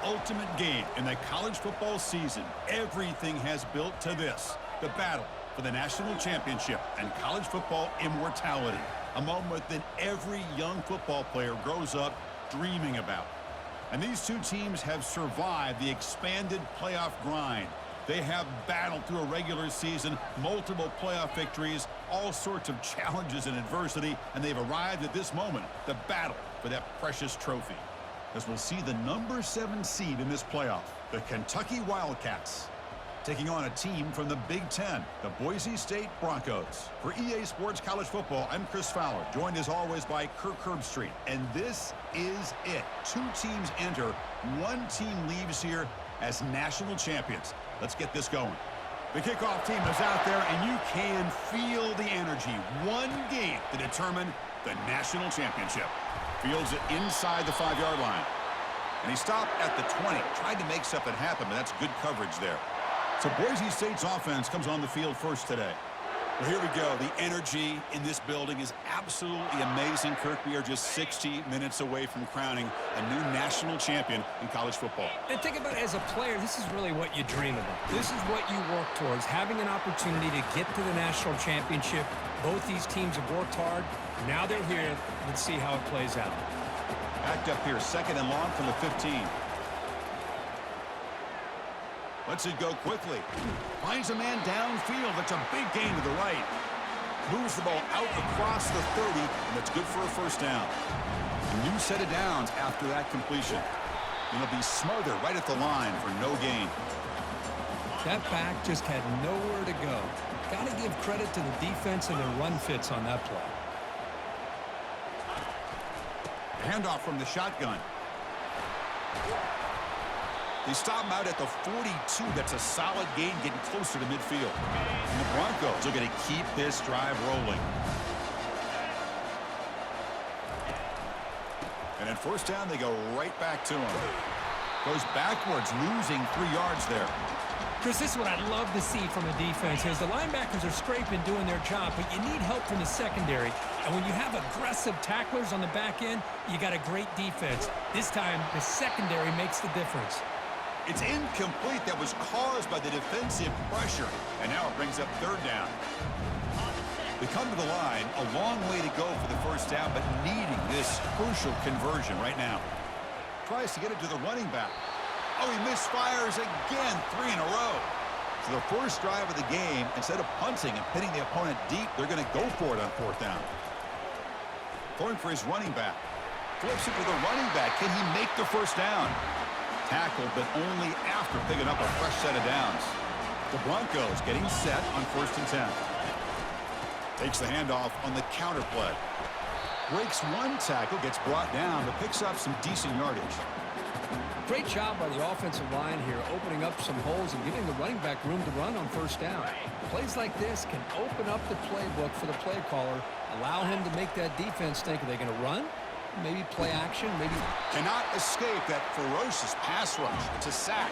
ultimate game in the college football season. Everything has built to this, the battle for the national championship and college football immortality, a moment that every young football player grows up dreaming about. And these two teams have survived the expanded playoff grind. They have battled through a regular season, multiple playoff victories, all sorts of challenges and adversity, and they've arrived at this moment, the battle for that precious trophy. As we'll see the number 7 seed in this playoff, the Kentucky Wildcats, taking on a team from the Big Ten, the Boise State Broncos. For EA Sports College Football, I'm Chris Fowler, joined as always by Kirk Herbstreit. And this is it. 2 teams enter, 1 team leaves here as national champions. Let's get this going. The kickoff team is out there, and you can feel the energy. 1 game to determine the national championship. Fields it inside the 5-yard line. And he stopped at the 20. Tried to make something happen, but that's good coverage there. So Boise State's offense comes on the field first today. Well, here we go. The energy in this building is absolutely amazing, Kirk. We are just 60 minutes away from crowning a new national champion in college football. And think about it, as a player, this is really what you dream about. This is what you work towards, having an opportunity to get to the national championship. Both these teams have worked hard. Now they're here. Let's see how it plays out. Backed up here, 2nd and long from the 15. Lets it go quickly. Finds a man downfield. That's a big gain to the right. Moves the ball out across the 30, and that's good for a first down. A new set of downs after that completion. And it'll be smothered right at the line for no gain. That back just had nowhere to go. Got to give credit to the defense and their run fits on that play. Handoff from the shotgun. They stop him out at the 42. That's a solid gain, getting closer to midfield. And the Broncos are going to keep this drive rolling. And at first down, they go right back to him. Goes backwards, losing 3 yards there. Chris, this is what I'd love to see from a defense is the linebackers are scraping, doing their job, but you need help from the secondary. And when you have aggressive tacklers on the back end, you got a great defense. This time, the secondary makes the difference. It's incomplete. That was caused by the defensive pressure. And now it brings up 3rd down. They come to the line, a long way to go for the first down, but needing this crucial conversion right now. Tries to get it to the running back. Oh, he misfires again, 3 in a row. So the first drive of the game, instead of punting and pinning the opponent deep, they're going to go for it on 4th down. Throwing for his running back. Flips it to the running back. Can he make the first down? Tackled, but only after picking up a fresh set of downs. The Broncos getting set on 1st and 10. Takes the handoff on the counter play. Breaks 1 tackle, gets brought down, but picks up some decent yardage. Great job by the offensive line here, opening up some holes and giving the running back room to run on 1st down. Plays like this can open up the playbook for the play caller, allow him to make that defense think, are they going to run? Maybe play action, maybe. Cannot escape that ferocious pass rush. It's a sack.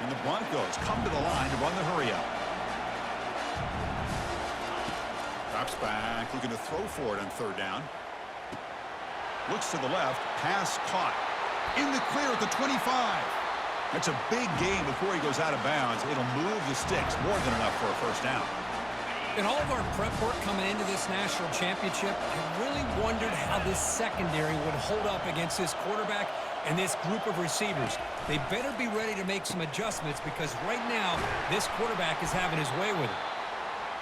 And the Broncos come to the line to run the hurry-up. Drops back, looking to throw for it on 3rd down. Looks to the left, pass caught. In the clear at the 25. That's a big gain before he goes out of bounds. It'll move the sticks, more than enough for a first down. In all of our prep work coming into this national championship, I really wondered how this secondary would hold up against this quarterback and this group of receivers. They better be ready to make some adjustments because right now, this quarterback is having his way with it.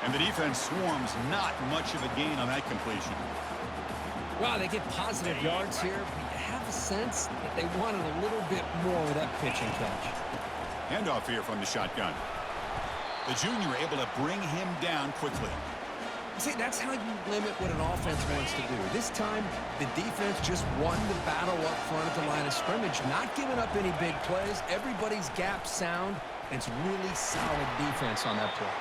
And the defense swarms, not much of a gain on that completion. Well, they get positive yards here, but you have a sense that they wanted a little bit more with that pitch and catch. Handoff here from the shotgun. The junior able to bring him down quickly. See, that's how you limit what an offense wants to do. This time, the defense just won the battle up front at the line of scrimmage, not giving up any big plays. Everybody's gap sound, and it's really solid defense on that play.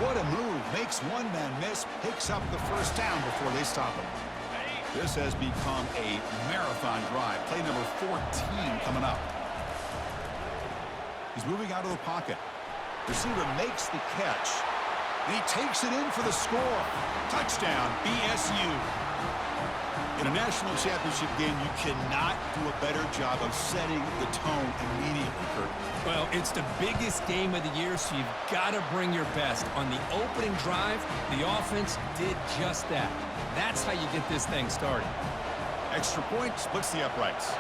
What a move. Makes one man miss, picks up the first down before they stop him. This has become a marathon drive. Play number 14 coming up. He's moving out of the pocket. Receiver makes the catch. And he takes it in for the score. Touchdown, BSU. In a national championship game, you cannot do a better job of setting the tone immediately, Kurt. Well, it's the biggest game of the year, so you've got to bring your best. On the opening drive, the offense did just that. That's how you get this thing started. Extra point splits the uprights.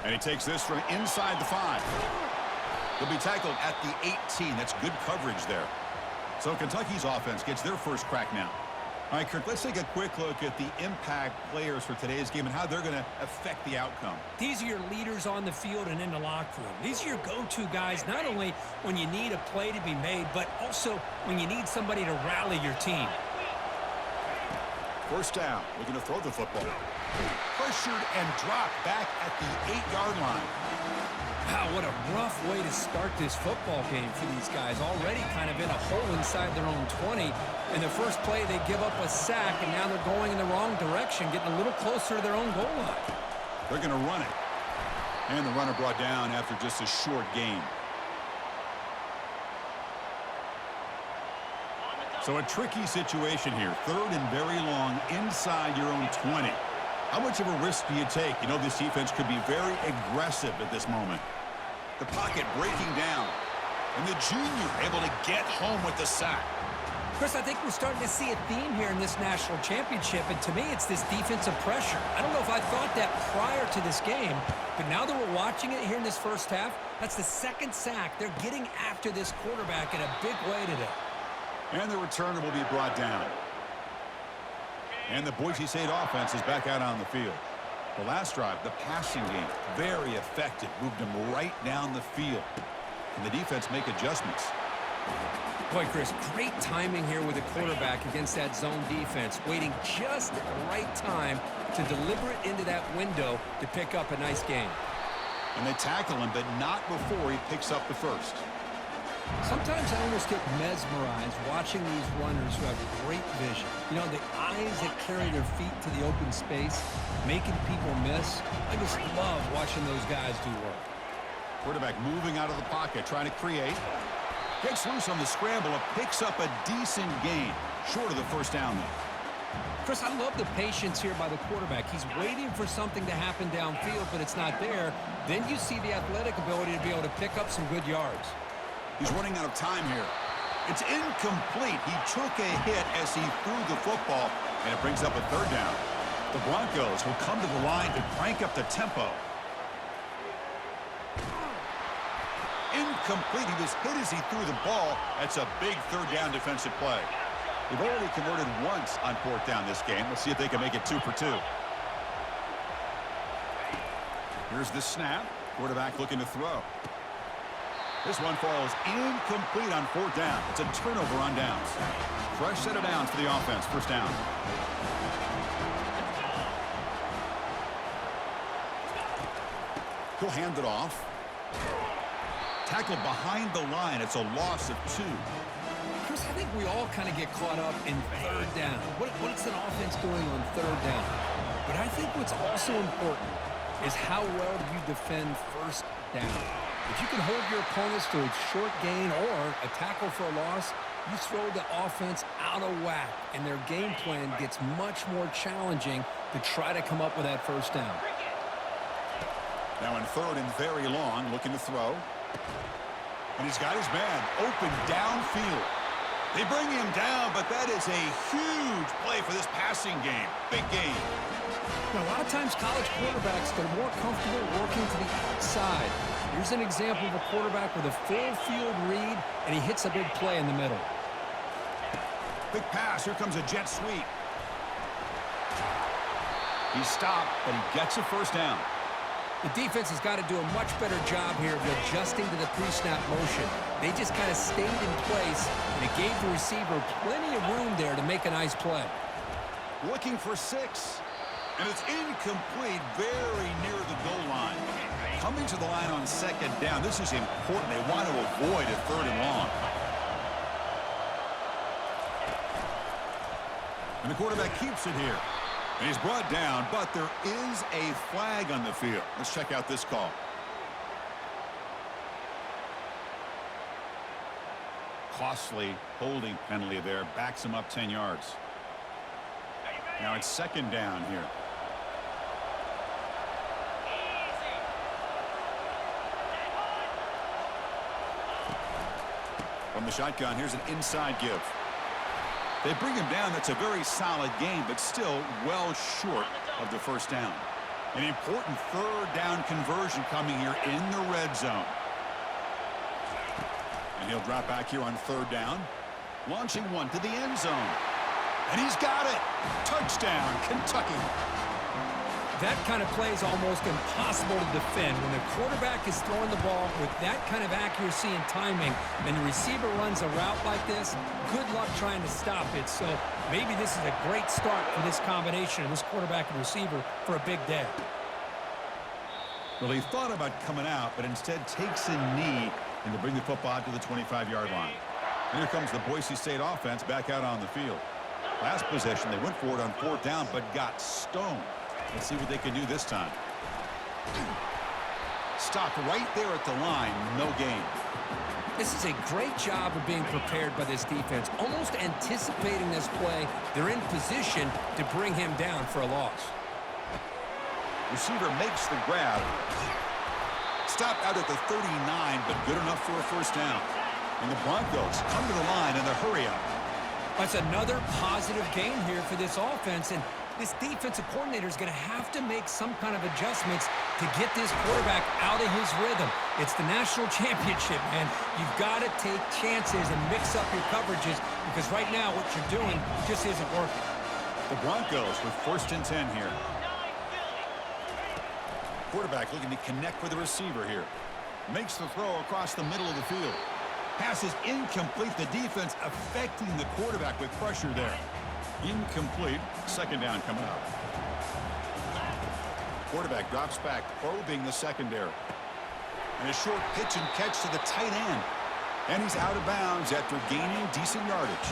And he takes this from inside the 5. He'll be tackled at the 18. That's good coverage there. So Kentucky's offense gets their first crack now. All right, Kirk, let's take a quick look at the impact players for today's game and how they're going to affect the outcome. These are your leaders on the field and in the locker room. These are your go-to guys, not only when you need a play to be made, but also when you need somebody to rally your team. First down, looking to throw the football. Pressured and dropped back at the 8-yard line. Wow, what a rough way to start this football game for these guys. Already kind of in a hole inside their own 20. In the first play, they give up a sack, and now they're going in the wrong direction, getting a little closer to their own goal line. They're going to run it. And the runner brought down after just a short gain. So a tricky situation here. 3rd and very long inside your own 20. How much of a risk do you take? You know, this defense could be very aggressive at this moment. The pocket breaking down. And the junior able to get home with the sack. Chris, I think we're starting to see a theme here in this national championship, and to me, it's this defensive pressure. I don't know if I thought that prior to this game, but now that we're watching it here in this first half, that's the 2nd sack. They're getting after this quarterback in a big way today. And the returner will be brought down. And the Boise State offense is back out on the field. The last drive, the passing game, very effective. Moved them right down the field. Can the defense make adjustments? Boy, Chris, great timing here with the quarterback against that zone defense. Waiting just at the right time to deliver it into that window to pick up a nice gain. And they tackle him, but not before he picks up the first. Sometimes I almost get mesmerized watching these runners who have great vision. You know, the eyes that carry their feet to the open space, making people miss. I just love watching those guys do work. Quarterback moving out of the pocket, trying to create. Gets loose on the scramble, and picks up a decent gain. Short of the first down, though. Chris, I love the patience here by the quarterback. He's waiting for something to happen downfield, but it's not there. Then you see the athletic ability to be able to pick up some good yards. He's running out of time here. It's incomplete. He took a hit as he threw the football, and it brings up a 3rd down. The Broncos will come to the line to crank up the tempo. Incomplete. He was hit as he threw the ball. That's a big 3rd down defensive play. They've already converted once on 4th down this game. Let's see if they can make it 2 for 2. Here's the snap. Quarterback looking to throw. This one falls incomplete on 4th down. It's a turnover on downs. Fresh set of downs for the offense. First down. He'll hand it off. Tackled behind the line. It's a loss of 2. Chris, I think we all kind of get caught up in 3rd down. What's an offense doing on 3rd down? But I think what's also important is how well do you defend 1st down. If you can hold your opponents to a short gain or a tackle for a loss, you throw the offense out of whack, and their game plan gets much more challenging to try to come up with that 1st down. Now in 3rd and very long, looking to throw. And he's got his man open downfield. They bring him down, but that is a huge play for this passing game. Big game. Now, a lot of times college quarterbacks, they're more comfortable working to the outside. Here's an example of a quarterback with a full field read, and he hits a big play in the middle. Big pass. Here comes a jet sweep. He's stopped, but he gets a 1st down. The defense has got to do a much better job here of adjusting to the pre-snap motion. They just kind of stayed in place, and it gave the receiver plenty of room there to make a nice play. Looking for 6. And it's incomplete, very near the goal line. Coming to the line on 2nd down. This is important. They want to avoid a 3rd and long. And the quarterback keeps it here. And he's brought down, but there is a flag on the field. Let's check out this call. costly holding penalty there. Backs him up 10 yards. Now it's second down here. From the shotgun, here's an inside give. They bring him down. That's a very solid game, but still well short of the first down. An important third down conversion coming here in the red zone. And he'll drop back here on third down. Launching one to the end zone. And he's got it. Touchdown, Kentucky. That kind of play is almost impossible to defend. When the quarterback is throwing the ball with that kind of accuracy and timing, and the receiver runs a route like this, good luck trying to stop it. So maybe this is a great start for this combination of this quarterback and receiver for a big day. Well, he thought about coming out, but instead takes a knee and to bring the football out to the 25-yard line. And here comes the Boise State offense back out on the field. Last possession, they went for it on fourth down, but got stoned. Let's see what they can do this time. Stopped right there at the line. No gain. This is a great job of being prepared by this defense. Almost anticipating this play. They're in position to bring him down for a loss. Receiver makes the grab. Stopped out at the 39, but good enough for a first down. And the Broncos come to the line in the hurry-up. That's another positive gain here for this offense, and this defensive coordinator is going to have to make some kind of adjustments to get this quarterback out of his rhythm. It's the national championship, man. You've got to take chances and mix up your coverages because right now what you're doing just isn't working. The Broncos with first and 10 here. Quarterback looking to connect with the receiver here. Makes the throw across the middle of the field. Pass is incomplete. The defense affecting the quarterback with pressure there. Incomplete. Second down coming up. Quarterback drops back, probing the secondary. And a short pitch and catch to the tight end. And he's out of bounds after gaining decent yardage.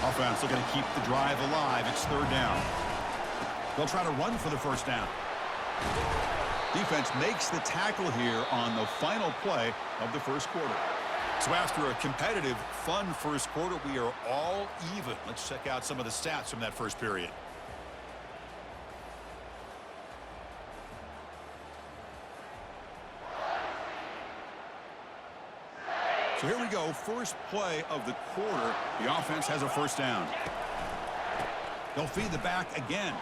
Offense looking to keep the drive alive. It's third down. They'll try to run for the first down. Defense makes the tackle here on the final play of the first quarter. So after a competitive, fun first quarter, we are all even. Let's check out some of the stats from that first period. So here we go. First play of the quarter. The offense has a first down. They'll feed the back again.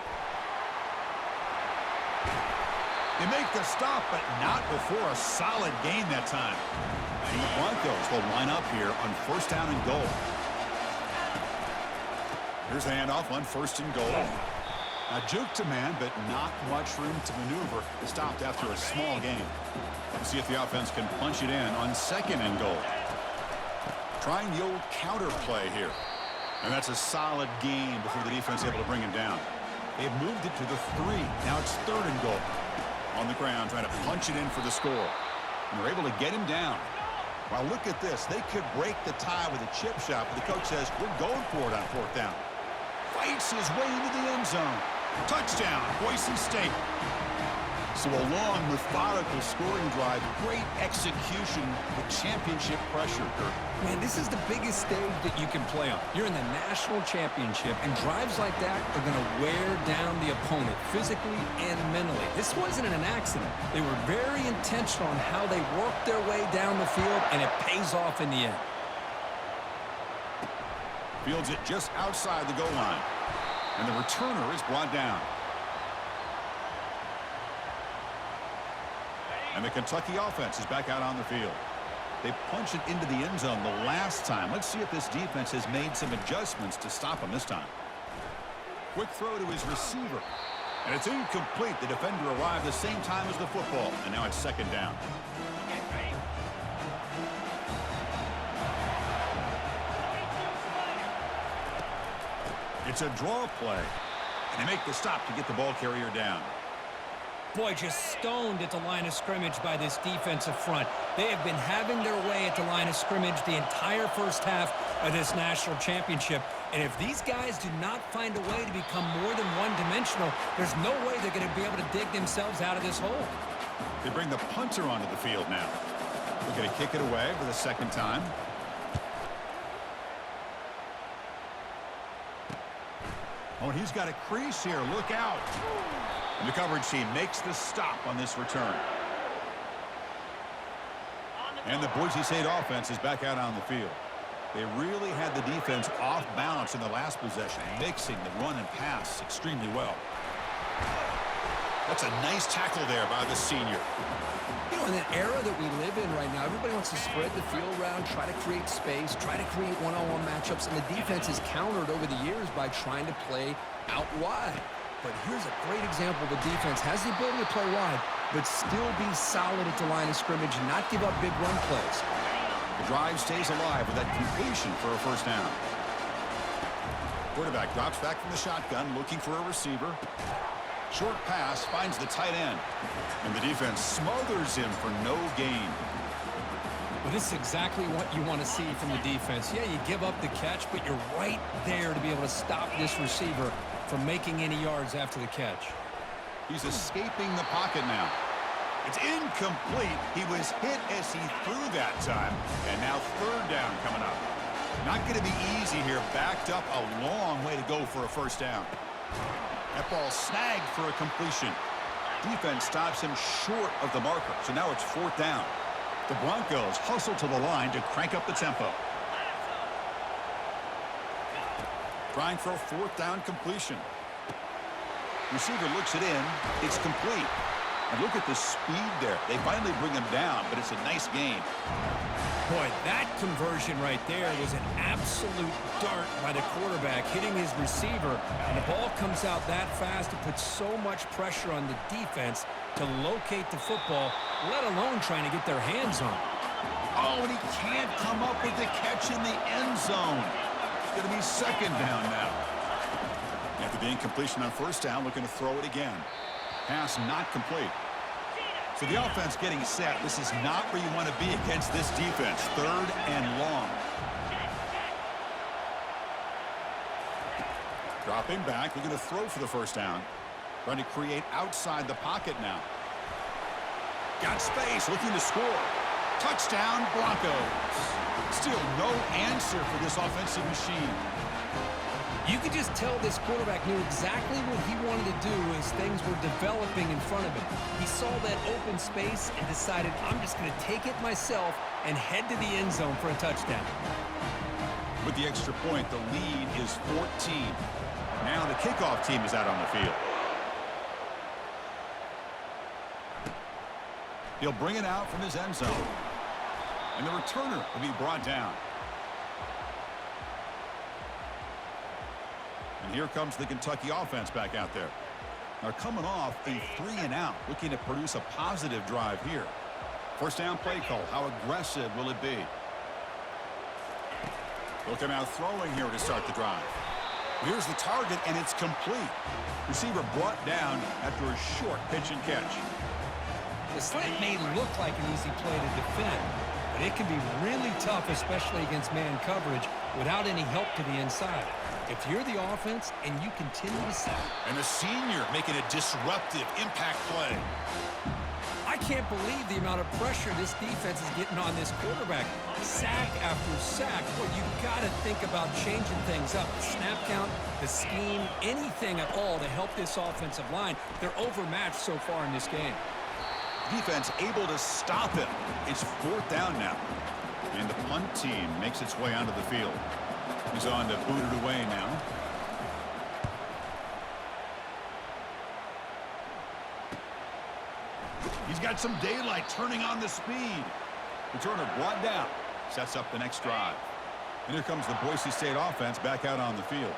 They make the stop, but not before a solid gain that time. And the Broncos will line up here on first down and goal. Here's a handoff on first and goal. Now juke to man, but not much room to maneuver. Stopped after a small gain. We'll see if the offense can punch it in on second and goal. Trying the old counter play here. And that's a solid gain before the defense is able to bring him down. They've moved it to the 3. Now it's third and goal. On the ground, trying to punch it in for the score. And they're able to get him down. Well, look at this. They could break the tie with a chip shot, but the coach says, we're going for it on fourth down. Fights his way into the end zone. Touchdown, Boise State. So a long, methodical scoring drive. Great execution with championship pressure, Kirk. Man, this is the biggest stage that you can play on. You're in the national championship, and drives like that are going to wear down the opponent physically and mentally. This wasn't an accident. They were very intentional on how they worked their way down the field, and it pays off in the end. Fields it just outside the goal line. And the returner is brought down. And the Kentucky offense is back out on the field. They punch it into the end zone the last time. Let's see if this defense has made some adjustments to stop him this time. Quick throw to his receiver. And it's incomplete. The defender arrived the same time as the football. And now it's second down. It's a draw play. And they make the stop to get the ball carrier down. Boy, just stoned at the line of scrimmage by this defensive front. They have been having their way at the line of scrimmage the entire first half of this national championship. And if these guys do not find a way to become more than one-dimensional, there's no way they're going to be able to dig themselves out of this hole. They bring the punter onto the field now. They're going to kick it away for the second time. Oh, and he's got a crease here. Look out. And the coverage team makes the stop on this return. And the Boise State offense is back out on the field. They really had the defense off balance in the last possession, mixing the run and pass extremely well. That's a nice tackle there by the senior. You know, in the era that we live in right now, everybody wants to spread the field around, try to create space, try to create one-on-one matchups, and the defense is countered over the years by trying to play out wide. But here's a great example. The defense has the ability to play wide, but still be solid at the line of scrimmage and not give up big run plays. The drive stays alive with that completion for a first down. Quarterback drops back from the shotgun, looking for a receiver. Short pass finds the tight end. And the defense smothers him for no gain. Well, this is exactly what you want to see from the defense. Yeah, you give up the catch, but you're right there to be able to stop this receiver from making any yards after the catch. He's escaping the pocket now. It's incomplete. He was hit as he threw that time. And now third down coming up. Not going to be easy here. Backed up a long way to go for a first down. That ball snagged for a completion. Defense stops him short of the marker. So now it's fourth down. The Broncos hustle to the line to crank up the tempo. Trying for a fourth down completion. Receiver looks it in. It's complete. And look at the speed there. They finally bring him down, but it's a nice gain. Boy, that conversion right there was an absolute dart by the quarterback, hitting his receiver. And the ball comes out that fast. It puts so much pressure on the defense to locate the football, let alone trying to get their hands on it. Oh, and he can't come up with the catch in the end zone. It's going to be second down now. After the incompletion on first down, looking to throw it again. Pass not complete. So the offense getting set. This is not where you want to be against this defense. Third and long. Dropping back. Looking to throw for the first down. Trying to create outside the pocket now. Got space. Looking to score. Touchdown, Broncos. Still no answer for this offensive machine. You could just tell this quarterback knew exactly what he wanted to do as things were developing in front of him. He saw that open space and decided, I'm just going to take it myself and head to the end zone for a touchdown. With the extra point, the lead is 14. Now the kickoff team is out on the field. He'll bring it out from his end zone. And the returner will be brought down. And here comes the Kentucky offense back out there. They're coming off a 3-and-out, looking to produce a positive drive here. First down play call. How aggressive will it be? Looking out throwing here to start the drive. Here's the target, and it's complete. Receiver brought down after a short pitch and catch. The slant may look like an easy play to defend, but it can be really tough, especially against man coverage, without any help to the inside. If you're the offense and you continue to sack. And the senior making a disruptive impact play. I can't believe the amount of pressure this defense is getting on this quarterback. Sack after sack. Well, you've got to think about changing things up. The snap count, the scheme, anything at all to help this offensive line. They're overmatched so far in this game. Defense able to stop him. It's fourth down now. And the punt team makes its way onto the field. He's on to boot it away now. He's got some daylight turning on the speed. Returner brought down. Sets up the next drive. And here comes the Boise State offense back out on the field.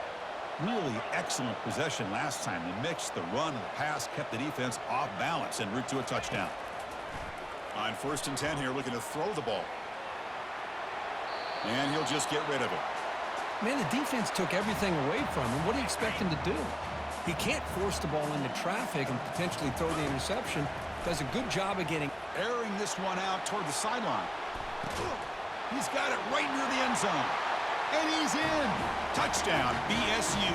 Really excellent possession last time. They mixed the run and the pass, kept the defense off balance en route to a touchdown. On 1st and 10 here, looking to throw the ball. And he'll just get rid of it. Man, the defense took everything away from him. What do you expect him to do? He can't force the ball into traffic and potentially throw the interception. Does a good job of getting... Airing this one out toward the sideline. He's got it right near the end zone. And he's in. Touchdown, BSU.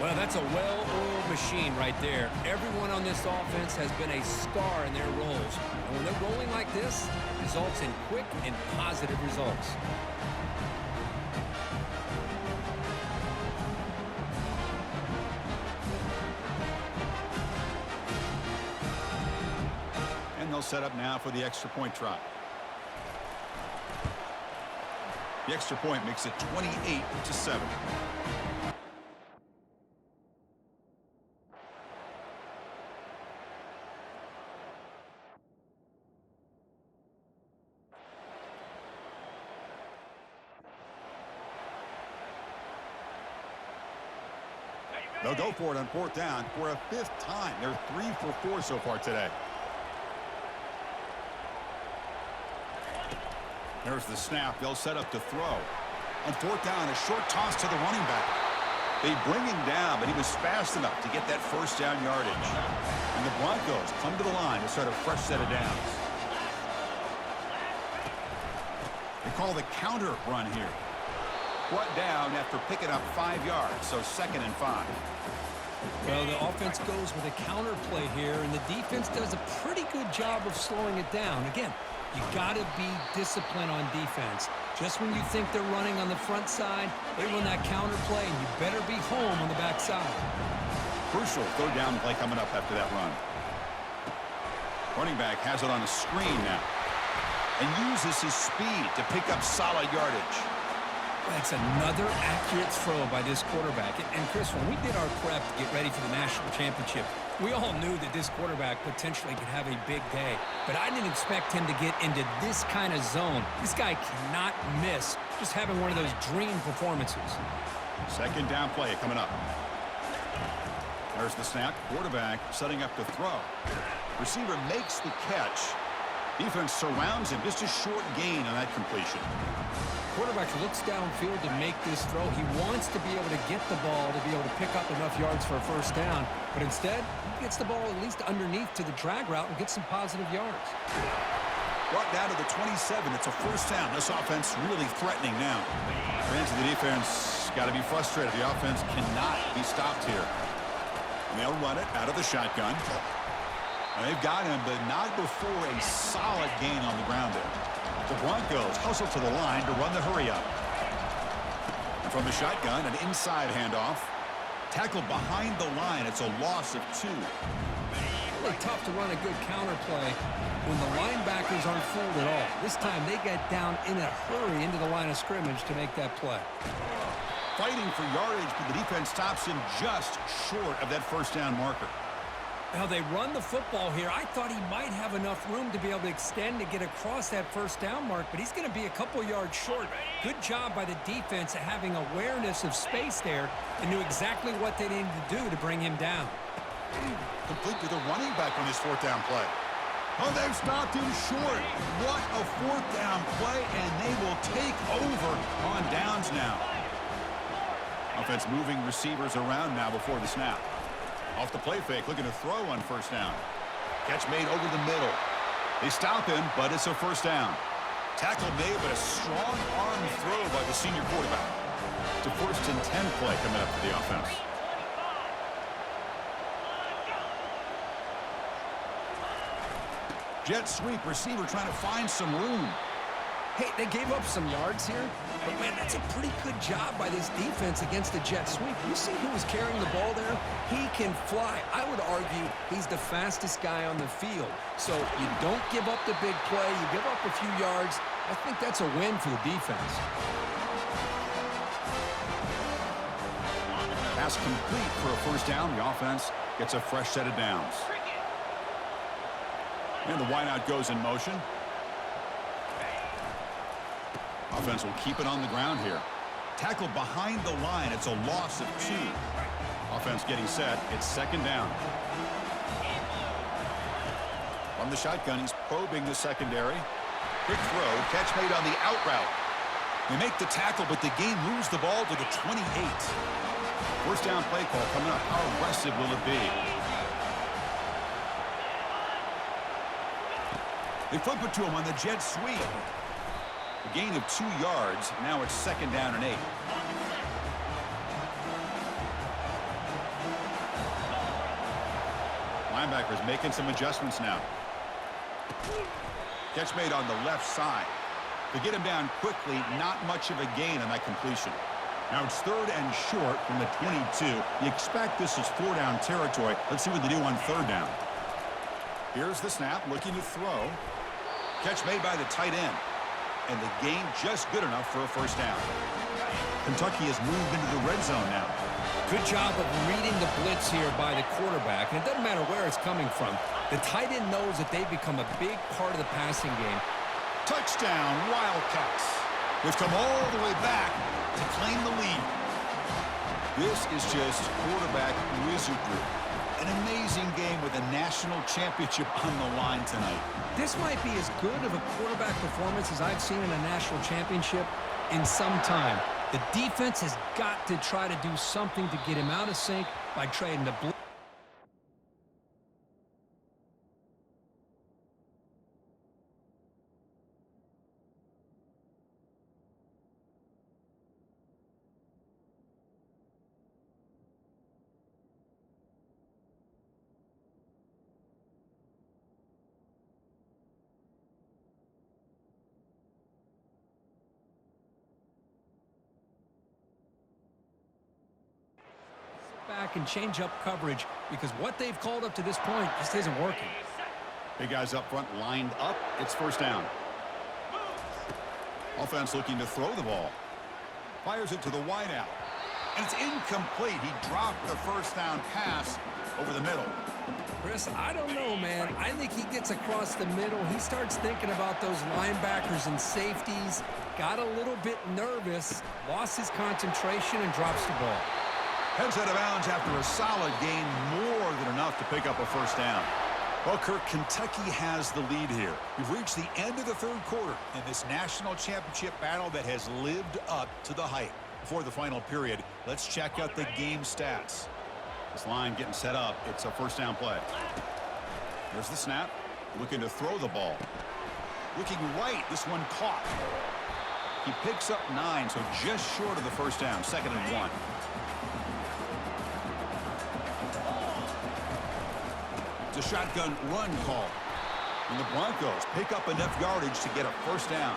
Well, that's a well-oiled machine right there. Everyone on this offense has been a star in their roles. And when they're rolling like this, it results in quick and positive results. they'll set up now for the extra point try. The extra point makes it 28-7. They'll go for it on 4th down for a 5th time. They're 3 for 4 so far today. There's the snap. They'll set up to throw. On 4th down, a short toss to the running back. They bring him down, but he was fast enough to get that 1st down yardage. And the Broncos come to the line to start a fresh set of downs. They call the counter run here. Brought down after picking up 5 yards, so 2nd and 5. Well, the offense goes with a counter play here, and the defense does a pretty good job of slowing it down. Again, you got to be disciplined on defense. Just when you think they're running on the front side, they run that counter play, and you better be home on the back side. Crucial 3rd down play coming up after that run. Running back has it on a screen now and uses his speed to pick up solid yardage. That's another accurate throw by this quarterback. And Chris, when we did our prep to get ready for the national championship, we all knew that this quarterback potentially could have a big day. But I didn't expect him to get into this kind of zone. This guy cannot miss just having one of those dream performances. 2nd down play coming up. There's the snap. Quarterback setting up to throw. Receiver makes the catch. Defense surrounds him. Just a short gain on that completion. Quarterback looks downfield to make this throw. He wants to be able to get the ball to be able to pick up enough yards for a 1st down. But instead, he gets the ball at least underneath to the drag route and gets some positive yards. Brought down to the 27. It's a 1st down. This offense really threatening now. Fans of the defense got to be frustrated. The offense cannot be stopped here. And they'll run it out of the shotgun. And they've got him, but not before a solid gain on the ground there. The Broncos hustle to the line to run the hurry-up. And from the shotgun, an inside handoff. Tackled behind the line. It's a loss of 2. Really tough to run a good counter play when the linebackers aren't fooled at all. This time they get down in a hurry into the line of scrimmage to make that play. Fighting for yardage, but the defense stops him just short of that 1st down marker. Now they run the football here. I thought he might have enough room to be able to extend to get across that 1st down mark, but he's going to be a couple yards short. Good job by the defense at having awareness of space there and knew exactly what they needed to do to bring him down. Complete to the running back on this 4th down play. Oh, they've stopped him short. What a 4th down play, and they will take over on downs now. Offense moving receivers around now before the snap. Off the play fake, looking to throw on 1st down. Catch made over the middle. They stop him, but it's a 1st down. Tackle made, but a strong arm throw by the senior quarterback. It's a 1st and 10 play coming up for the offense. Jet sweep, receiver trying to find some room. Hey, they gave up some yards here, but man, that's a pretty good job by this defense against the jet sweep. You see who was carrying the ball there? He can fly. I would argue he's the fastest guy on the field. So you don't give up the big play. You give up a few yards. I think that's a win for the defense. Pass complete for a 1st down. The offense gets a fresh set of downs. And the wideout goes in motion. Offense will keep it on the ground here. Tackled behind the line. It's a loss of 2. Offense getting set. It's 2nd down. From the shotgun, he's probing the secondary. Quick throw. Catch made on the out route. They make the tackle, but the game moves the ball to the 28. 1st down play call coming up. How aggressive will it be? They flip it to him on the jet sweep. A gain of 2 yards. Now it's 2nd down and 8. Linebackers making some adjustments now. Catch made on the left side. To get him down quickly, not much of a gain on that completion. Now it's 3rd and short from the 22. You expect this is 4 down territory. Let's see what they do on 3rd down. Here's the snap, looking to throw. Catch made by the tight end. And the gain just good enough for a first down. Kentucky has moved into the red zone now. Good job of reading the blitz here by the quarterback. And it doesn't matter where it's coming from. The tight end knows that they've become a big part of the passing game. Touchdown, Wildcats. They've come all the way back to claim the lead. This is just quarterback wizardry. An amazing game with a national championship on the line tonight. This might be as good of a quarterback performance as I've seen in a national championship in some time. The defense has got to try to do something to get him out of sync by trading the blitz. Back and change up coverage because what they've called up to this point just isn't working. Big guys up front lined up. It's first down. Offense looking to throw the ball. Fires it to the wideout. And it's incomplete. He dropped the first down pass over the middle. Chris, I don't know, man. I think he gets across the middle. He starts thinking about those linebackers and safeties. Got a little bit nervous. Lost his concentration and drops the ball. Heads out of bounds after a solid gain, more than enough to pick up a first down. Well, Kirk, Kentucky has the lead here. We've reached the end of the third quarter in this national championship battle that has lived up to the hype. Before the final period, let's check out the game stats. This line getting set up. It's a first down play. There's the snap. Looking to throw the ball. Looking right. This one caught. He picks up 9, so just short of the first down. 2nd and 1. It's a shotgun run call. And the Broncos pick up enough yardage to get a first down.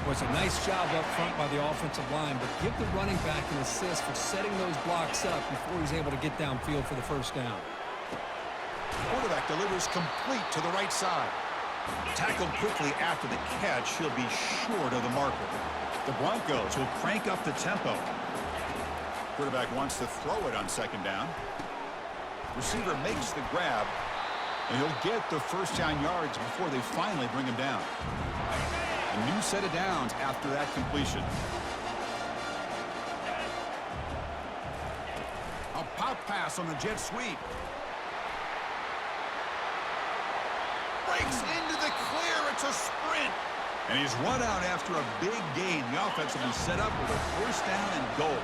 Was a nice job up front by the offensive line, but give the running back an assist for setting those blocks up before he's able to get downfield for the first down. Quarterback delivers complete to the right side. Tackled quickly after the catch. He'll be short of the marker. The Broncos will crank up the tempo. Quarterback wants to throw it on 2nd down. Receiver makes the grab, and he'll get the first down yards before they finally bring him down. A new set of downs after that completion. A pop pass on the jet sweep. Breaks into the clear. It's a sprint. And he's run out after a big gain. The offense will be set up with a first down and goal.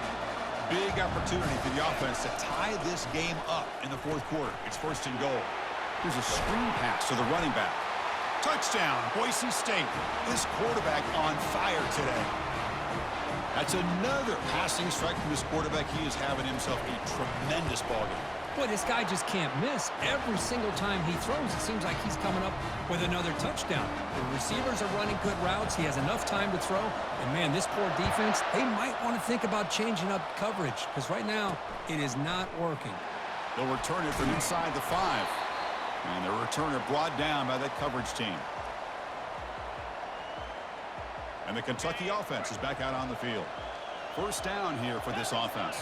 Big opportunity for the offense to tie this game up in the fourth quarter. It's 1st and goal. Here's a screen pass to the running back. Touchdown, Boise State. This quarterback on fire today. That's another passing strike from this quarterback. He is having himself a tremendous ballgame. Boy, this guy just can't miss. Every single time he throws, it seems like he's coming up with another touchdown. The receivers are running good routes. He has enough time to throw. And, man, this poor defense, they might want to think about changing up coverage because right now it is not working. They'll return it from inside the 5. And the returner brought down by that coverage team. And the Kentucky offense is back out on the field. First down here for this offense.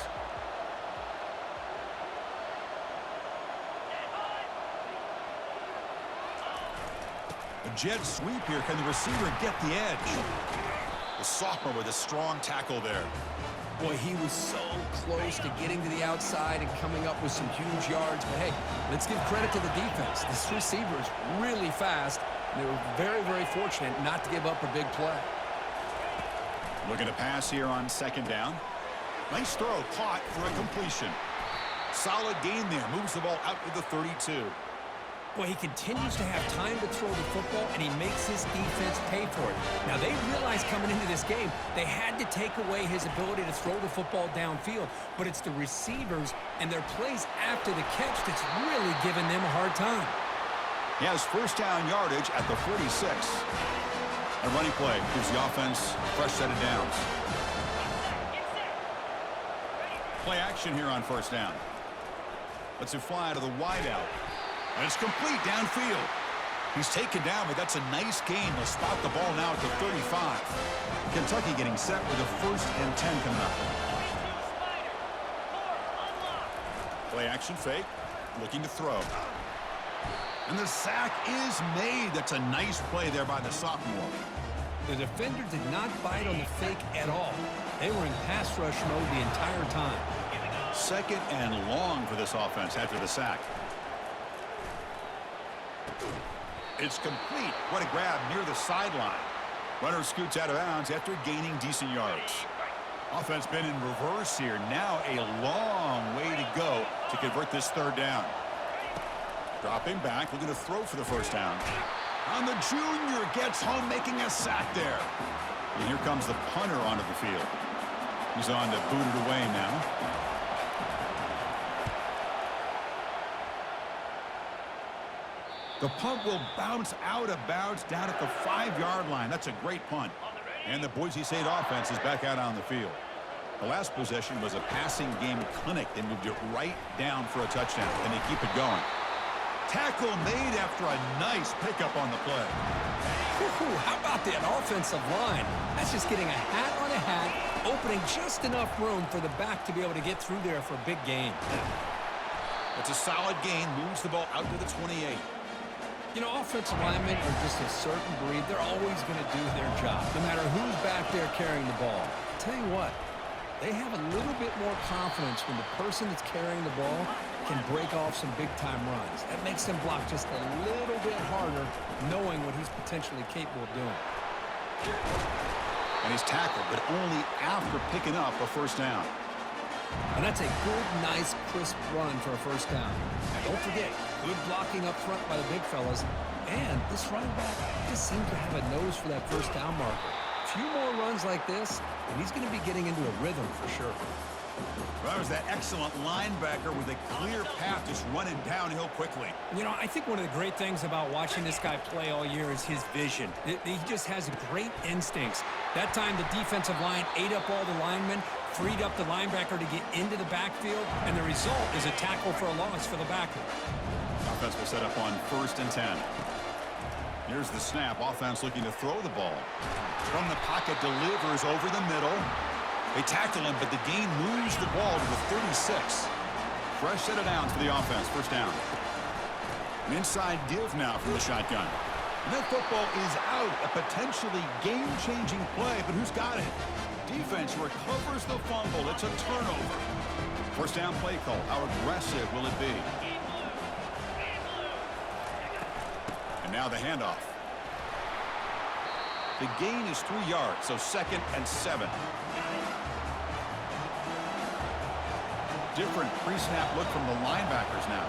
A jet sweep here. Can the receiver get the edge? The sophomore with a strong tackle there. Boy, he was so close to getting to the outside and coming up with some huge yards. But, hey, let's give credit to the defense. This receiver is really fast. And they were very, very fortunate not to give up a big play. Looking to pass here on 2nd down. Nice throw, caught for a completion. Solid gain there. Moves the ball out to the 32. Boy, he continues to have time to throw the football, and he makes his defense pay for it. Now, they realized coming into this game, they had to take away his ability to throw the football downfield. But it's the receivers and their plays after the catch that's really giving them a hard time. He has first down yardage at the 46. A running play gives the offense a fresh set of downs. Play action here on first down. Let's it fly to the wideout. And it's complete downfield. He's taken down, but that's a nice gain. They'll spot the ball now at the 35. Kentucky getting set with a 1st and 10 coming up. Play action fake. Looking to throw. And the sack is made. That's a nice play there by the sophomore. The defender did not bite on the fake at all. They were in pass rush mode the entire time. 2nd and long for this offense after the sack. It's complete. What a grab near the sideline. Runner scoots out of bounds after gaining decent yards. Offense been in reverse here. Now a long way to go to convert this 3rd down. Dropping back, looking to throw for the 1st down. And the junior gets home, making a sack there. And here comes the punter onto the field. He's on to boot it away now. The punt will bounce out of bounds down at the 5-yard line. That's a great punt. And the Boise State offense is back out on the field. The last possession was a passing game clinic. They moved it right down for a touchdown, and they keep it going. Tackle made after a nice pickup on the play. How about that offensive line? That's just getting a hat on a hat, opening just enough room for the back to be able to get through there for a big gain. It's a solid gain, moves the ball out to the 28. You know, offensive linemen are just a certain breed. They're always going to do their job, no matter who's back there carrying the ball. I'll tell you what, they have a little bit more confidence when the person that's carrying the ball can break off some big-time runs. That makes them block just a little bit harder, knowing what he's potentially capable of doing. And he's tackled, but only after picking up a 1st down. And that's a good, nice, crisp run for a 1st down. Don't forget, good blocking up front by the big fellas. And this running back just seems to have a nose for that 1st down marker. A few more runs like this, and he's going to be getting into a rhythm for sure. Well, that was that excellent linebacker with a clear path just running downhill quickly. You know, I think one of the great things about watching this guy play all year is his vision. He just has great instincts. That time the defensive line ate up all the linemen, freed up the linebacker to get into the backfield, and the result is a tackle for a loss for the backer. Offense will set up on 1st and 10. Here's the snap. Offense looking to throw the ball. From the pocket, delivers over the middle. They tackle him, but the gain moves the ball to the 36. Fresh set of downs for the offense. 1st down. An inside give now from the shotgun. And that football is out. A potentially game-changing play, but who's got it? Defense recovers the fumble. It's a turnover. 1st down play call. How aggressive will it be? And now the handoff. The gain is 3 yards, so 2nd and 7. Different pre-snap look from the linebackers now.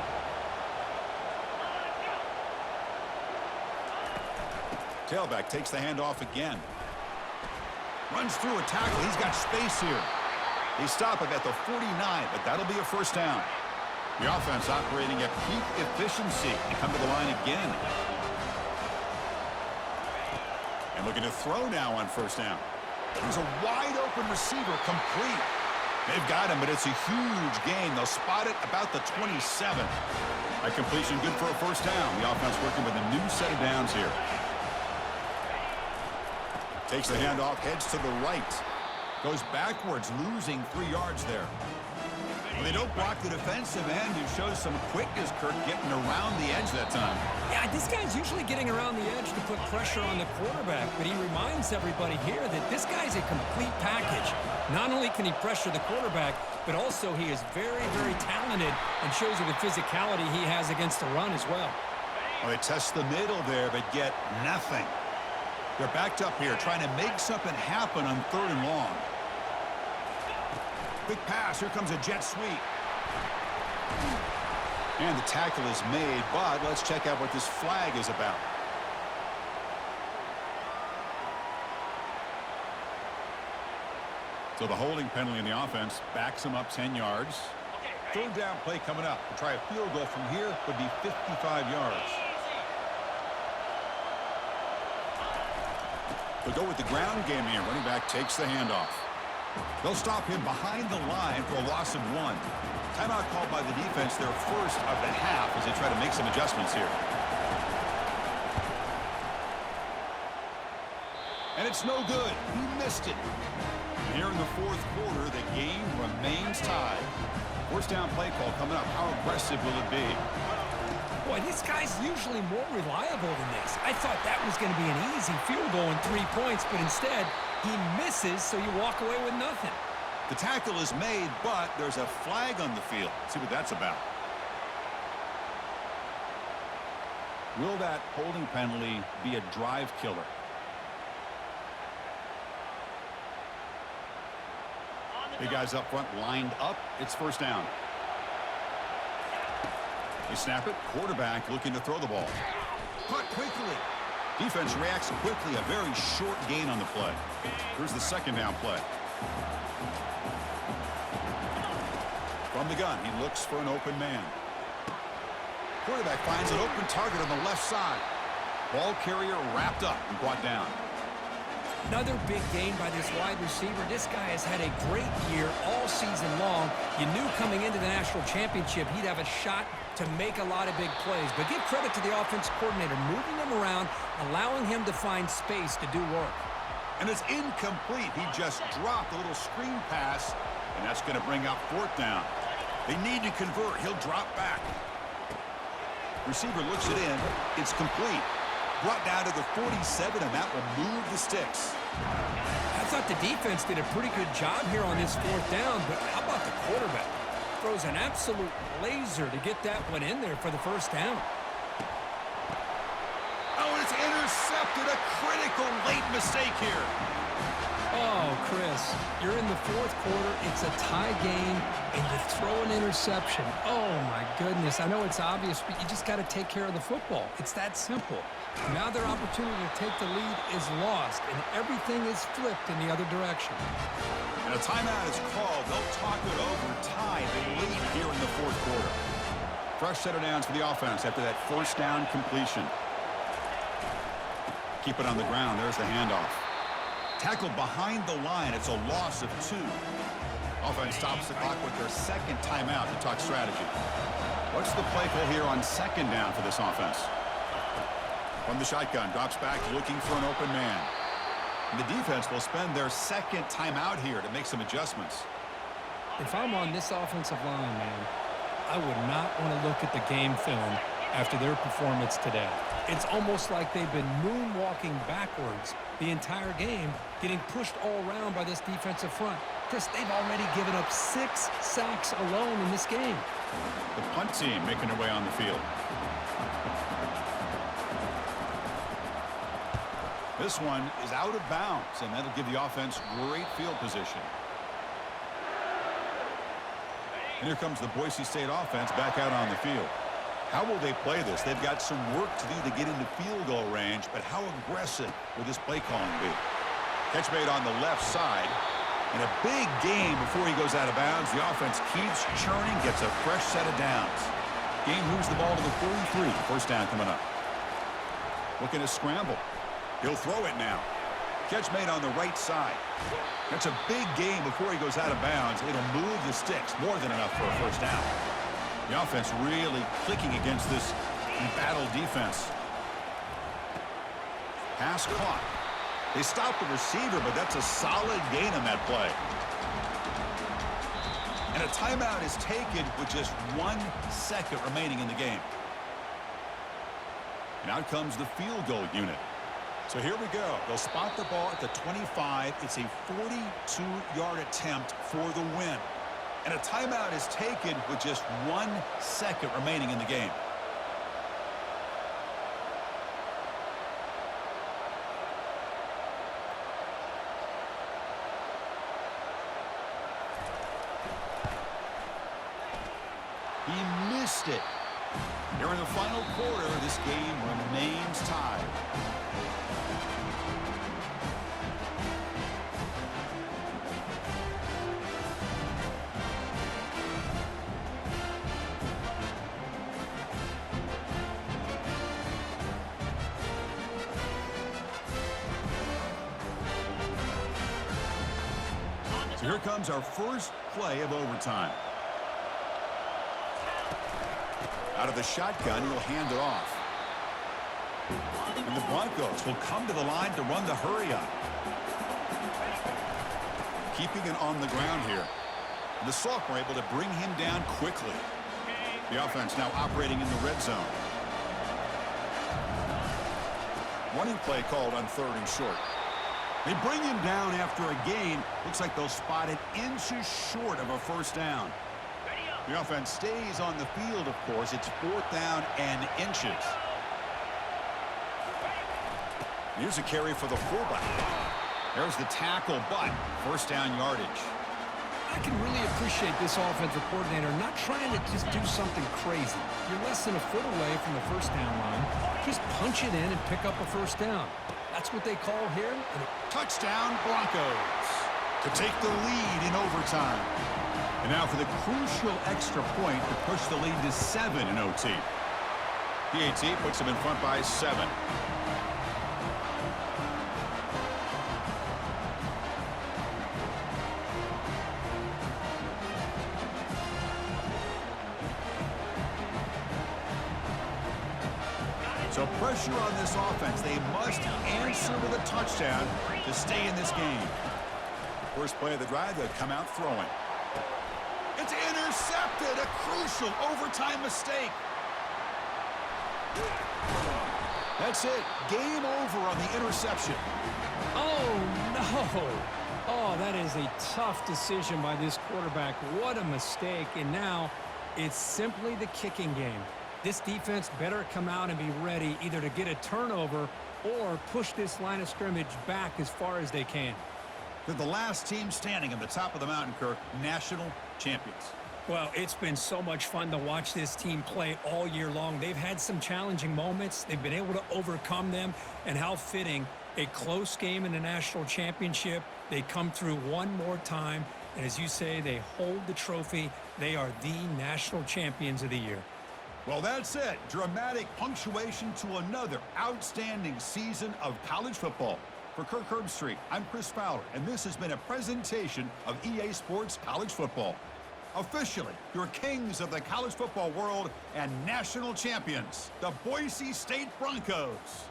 Tailback takes the handoff again. Runs through a tackle. He's got space here. They stop him at the 49, but that'll be a 1st down. The offense operating at peak efficiency. They come to the line again. And looking to throw now on 1st down. There's a wide open receiver, complete. They've got him, but it's a huge gain. They'll spot it about the 27. A completion good for a 1st down. The offense working with a new set of downs here. Takes the handoff, heads to the right. Goes backwards, losing 3 yards there. Well, they don't block the defensive end, who shows some quickness, Kirk, getting around the edge that time. Yeah, this guy's usually getting around the edge to put pressure on the quarterback, but he reminds everybody here that this guy's a complete package. Not only can he pressure the quarterback, but also he is very, very talented and shows you the physicality he has against the run as well. Well, they test the middle there, but get nothing. They're backed up here, trying to make something happen on 3rd and long. Quick pass. Here comes a jet sweep. And the tackle is made, but let's check out what this flag is about. So the holding penalty in the offense backs him up 10 yards. 3rd down play coming up. To try a field goal from here would be 55 yards. They'll go with the ground game here. Running back takes the handoff. They'll stop him behind the line for a loss of 1. Timeout called by the defense, their first of the half, as they try to make some adjustments here. And it's no good. He missed it. And here in the fourth quarter, the game remains tied. First down play call coming up. How aggressive will it be? Boy, this guy's usually more reliable than this. I thought that was going to be an easy field goal and 3 points, but instead, he misses, so you walk away with nothing. The tackle is made, but there's a flag on the field. Let's see what that's about. Will that holding penalty be a drive killer? Big guys up front lined up. It's first down. They snap it. Quarterback looking to throw the ball. Caught quickly. Defense reacts quickly. A very short gain on the play. Here's the second down play. From the gun, he looks for an open man. Quarterback finds an open target on the left side. Ball carrier wrapped up and brought down. Another big gain by this wide receiver. This guy has had a great year all season long. You knew coming into the national championship he'd have a shot to make a lot of big plays. But give credit to the offensive coordinator, moving him around, allowing him to find space to do work. And it's incomplete. He just dropped a little screen pass, and that's going to bring up fourth down. They need to convert. He'll drop back. Receiver looks it in. It's complete. Brought down to the 47, and that will move the sticks. I thought the defense did a pretty good job here on this fourth down, but how about the quarterback? Throws an absolute laser to get that one in there for the first down. Oh, and it's intercepted. A critical late mistake here. Oh, Chris, you're in the fourth quarter. It's a tie game, and you throw an interception. Oh, my goodness. I know it's obvious, but you just got to take care of the football. It's that simple. Now their opportunity to take the lead is lost, and everything is flipped in the other direction. And a timeout is called. They'll talk it over. Tie the lead here in the fourth quarter. Fresh set of downs for the offense after that first down completion. Keep it on the ground. There's the handoff. Tackled behind the line. It's a loss of 2. Offense stops the clock with their second timeout to talk strategy. What's the play call here on second down for this offense? From the shotgun, drops back looking for an open man. And the defense will spend their second timeout here to make some adjustments. If I'm on this offensive line, man, I would not want to look at the game film after their performance today. It's almost like they've been moonwalking backwards the entire game, getting pushed all around by this defensive front. Chris, they've already given up 6 sacks alone in this game. The punt team making their way on the field. This one is out of bounds, and that'll give the offense great field position. And here comes the Boise State offense back out on the field. How will they play this? They've got some work to do to get into field goal range, but how aggressive will this play calling be? Catch made on the left side. In a big game before he goes out of bounds, the offense keeps churning, gets a fresh set of downs. Game moves the ball to the 43. First down coming up. Looking to scramble. He'll throw it now. Catch made on the right side. That's a big game before he goes out of bounds. It'll move the sticks. More than enough for a first down. The offense really clicking against this embattled defense. Pass caught. They stopped the receiver, but that's a solid gain on that play. And a timeout is taken with just 1 second remaining in the game. And out comes the field goal unit. So here we go. They'll spot the ball at the 25. It's a 42-yard attempt for the win. And a timeout is taken with just 1 second remaining in the game. He missed it. Here in the final quarter, this game remains tied. So here comes our first play of overtime. Out of the shotgun, he'll hand it off. And the Broncos will come to the line to run the hurry-up. Keeping it on the ground here. And the sophomore able to bring him down quickly. The offense now operating in the red zone. Running play called on 3rd and short. They bring him down after a gain. Looks like they'll spot it inches short of a first down. The offense stays on the field, of course. It's 4th down and inches. Here's a carry for the fullback. There's the tackle, but first down yardage. I can really appreciate this offensive coordinator not trying to just do something crazy. You're less than a foot away from the first down line. Just punch it in and pick up a first down. That's what they call here. Touchdown, Broncos, to take the lead in overtime. And now for the crucial extra point to push the lead to 7 in OT. PAT puts them in front by 7. So pressure on this offense. They must answer with a touchdown to stay in this game. First play of the drive, they'll come out throwing. It's intercepted. A crucial overtime mistake. That's it. Game over on the interception. Oh, no. Oh, that is a tough decision by this quarterback. What a mistake. And now it's simply the kicking game. This defense better come out and be ready either to get a turnover or push this line of scrimmage back as far as they can. They're the last team standing at the top of the mountain, Kirk, national champions. Well, it's been so much fun to watch this team play all year long. They've had some challenging moments. They've been able to overcome them. And how fitting, a close game in the national championship. They come through one more time. And as you say, they hold the trophy. They are the national champions of the year. Well, that's it. Dramatic punctuation to another outstanding season of college football. For Kirk Herbstreit, I'm Chris Fowler, and this has been a presentation of EA Sports College Football. Officially, your kings of the college football world and national champions, the Boise State Broncos.